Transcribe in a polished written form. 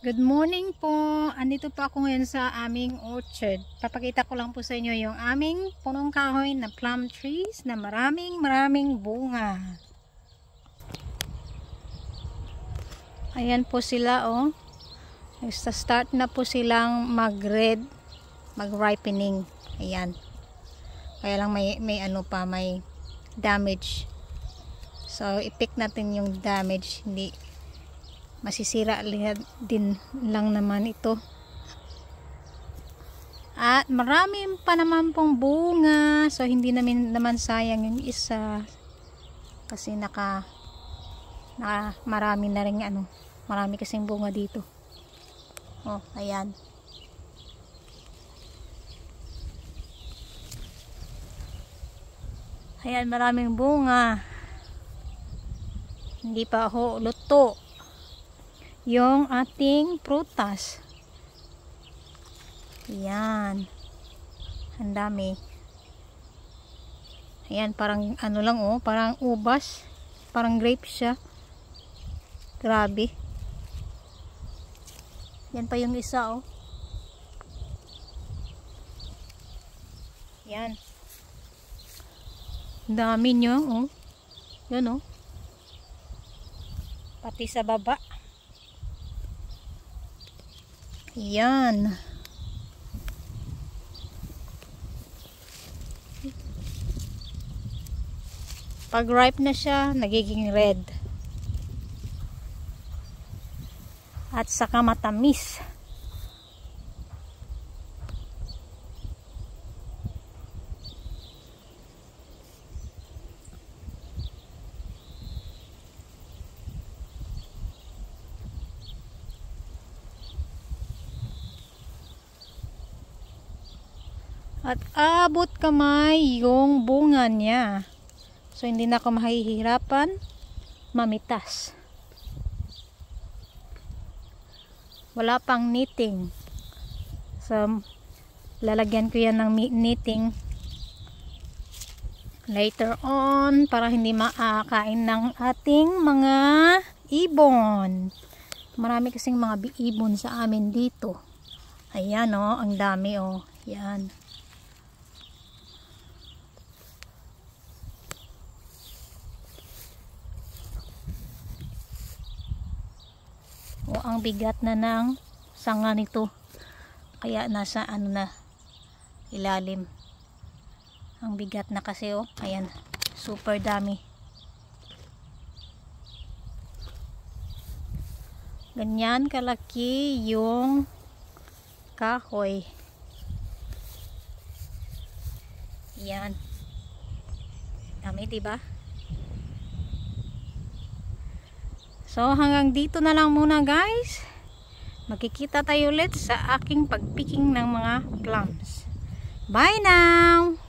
Good morning po. Andito po ako ngayon sa aming orchard. Papakita ko lang po sa inyo yung aming punong kahoy na plum trees na maraming bunga. Ayan po sila oh. Start na po silang mag-red, mag-ripening. Ayan. Kaya lang may ano pa, may damage. So i-pick natin yung damage, hindi masisira din lang naman ito. At marami pa naman pong bunga. So hindi naman sayang yung isa. Kasi marami na rin ano. Marami kasing bunga dito. Oh, ayan. Ayan, maraming bunga. Hindi pa ho luto yung ating prutas. Ayan. Ang dami. Ayan, parang ano lang oh, parang ubas. Parang grape siya. Grabe. Yan pa yung isa oh. Yan. Ang dami nyo oh. Yan oh. Pati sa baba. Yan. Pag ripe na siya, nagiging red. At saka matamis. At abot kamay yung bunga niya. So hindi na ako mahihirapan mamitas. Wala pang knitting. So lalagyan ko yan ng knitting later on para hindi makakain ng ating mga ibon. Marami kasing mga ibon sa amin dito. Ayan oh, ang dami oh. Yan. O ang bigat na ng sanga nito. Kaya nasa ano na ilalim. Ang bigat na kasi oh. Ayan. Super dami. Ganyan kalaki yung kahoy. Yan. Dami diba? So hanggang dito na lang muna guys. Magkikita tayo ulit sa aking pagpicking ng mga plums. Bye now!